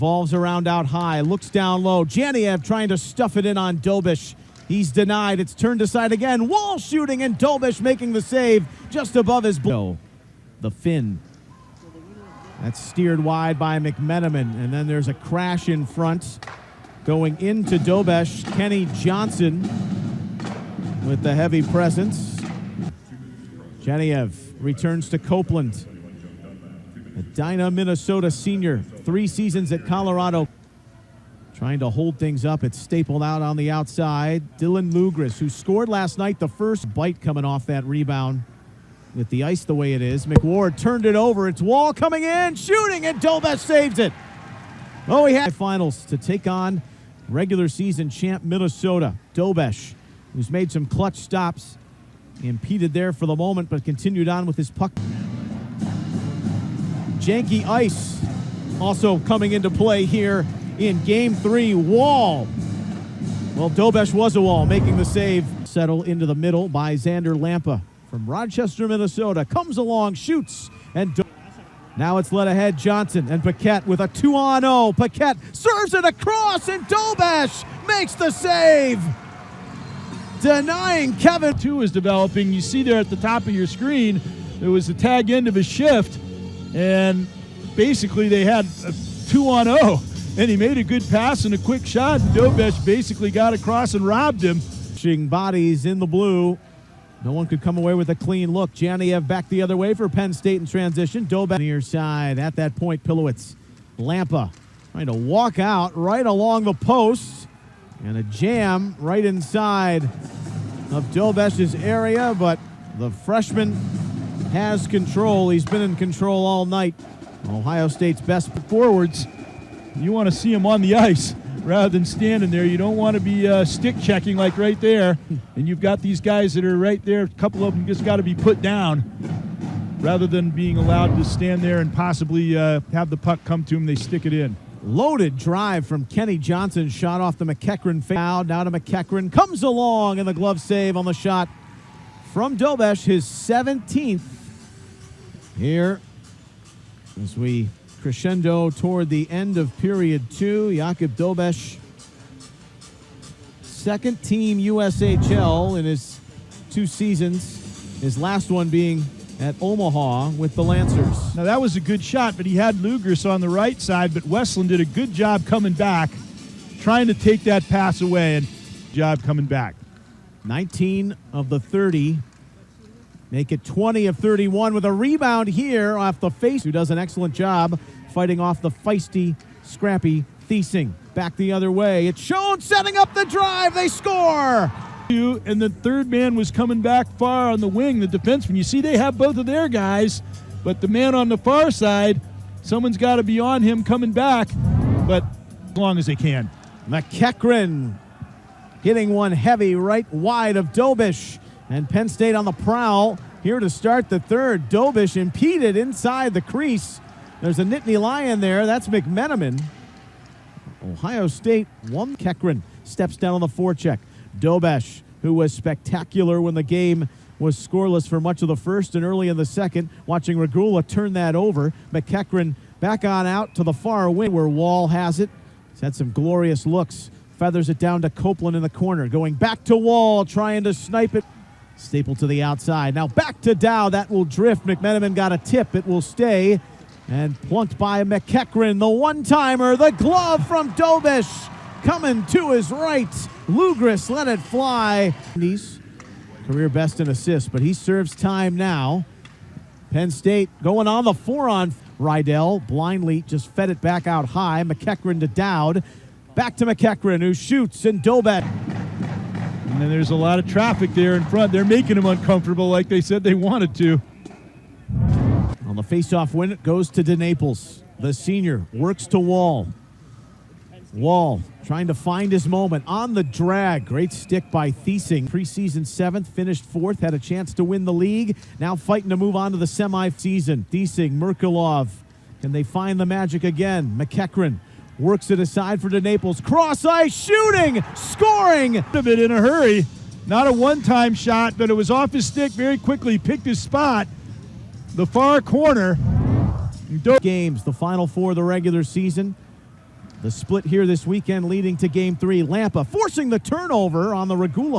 Volves around out high, looks down low. Janiev trying to stuff it in on Dobes. He's denied. It's turned aside again. Wall shooting, and Dobes making the save just above his blow. The Finn. That's steered wide by McMenamin, and then there's a crash in front. Going into Dobes, Kenny Johnson with the heavy presence. Janiev returns to Copeland. Edina, Minnesota senior, 3 seasons at Colorado. Trying to hold things up. It's stapled out on the outside. Dylan Lugris, who scored last night, the first bite coming off that rebound. With the ice the way it is, McWard turned it over. It's Wall coming in, shooting, and Dobes saves it. Oh, he had finals to take on regular season champ Minnesota. Dobes, who's made some clutch stops, impeded there for the moment, but continued on with his puck. Janky ice also coming into play here in Game 3. Wall. Well, Dobes was a wall, making the save. Settle into the middle by Xander Lampa from Rochester, Minnesota. Comes along, shoots, and now it's led ahead. Johnson and Paquette with a 2-on-0. Paquette serves it across, and Dobes makes the save. Denying Kevin. 2 is developing. You see there at the top of your screen, there was a tag end of a shift, and basically they had a 2-on-0. And he made a good pass and a quick shot. Dobes basically got across and robbed him. Bodies in the blue. No one could come away with a clean look. Janiev back the other way for Penn State in transition. Dobes near side. At that point, Pilowitz. Lampa trying to walk out right along the post. And a jam right inside of Dobes' area. But the freshman has control. He's been in control all night. Ohio State's best forwards. You want to see him on the ice rather than standing there. You don't want to be stick checking like right there. And you've got these guys that are right there. A couple of them just got to be put down rather than being allowed to stand there and possibly have the puck come to him. They stick it in. Loaded drive from Kenny Johnson. Shot off the McEachran foul. Now to McEachran. Comes along, and the glove save on the shot from Dobes, his 17th here as we crescendo toward the end of period 2. Jakub Dobes, second team USHL in his 2 seasons, his last one being at Omaha with the Lancers. Now that was a good shot, but he had Lugris on the right side, but Westland did a good job coming back, trying to take that pass away, and job coming back. 19 of the 30. Make it 20 of 31 with a rebound here off the face, who does an excellent job fighting off the feisty, scrappy Thiesing. Back the other way. It's shown, setting up the drive. They score! And the third man was coming back far on the wing, the defenseman. You see they have both of their guys, but the man on the far side, someone's got to be on him coming back, but as long as they can. McEachran hitting one heavy right wide of Dobes. And Penn State on the prowl here to start the third. Dobes impeded inside the crease. There's a Nittany Lion there. That's McMenamin. Ohio State won. McEachran steps down on the forecheck. Dobes, who was spectacular when the game was scoreless for much of the first and early in the second. Watching Regula turn that over. McEachran back on out to the far wing where Wall has it. He's had some glorious looks. Feathers it down to Copeland in the corner. Going back to Wall, trying to snipe it. Staple to the outside. Now back to Dow. That will drift. McMenamin got a tip. It will stay. And plunked by McEachran. The one-timer. The glove from Dobes. Coming to his right. Lugris let it fly. Career best in assists, but he serves time now. Penn State going on the 4-on. Rydell blindly just fed it back out high. McEachran to Dowd. Back to McEachran, who shoots, and Dobes. And then there's a lot of traffic there in front. They're making him uncomfortable like they said they wanted to. On the face-off win, it goes to DeNaples. The senior works to Wall. Wall trying to find his moment on the drag. Great stick by Thiesing. Preseason 7th, finished 4th, had a chance to win the league. Now fighting to move on to the semi-season. Thiesing, Merkulov. Can they find the magic again? McEachran works it aside for DeNaples. Cross ice, shooting, scoring. A bit in a hurry. Not a one-time shot, but it was off his stick very quickly. Picked his spot. The far corner. Games, the final 4 of the regular season. The split here this weekend leading to Game 3. Lampa forcing the turnover on the Regula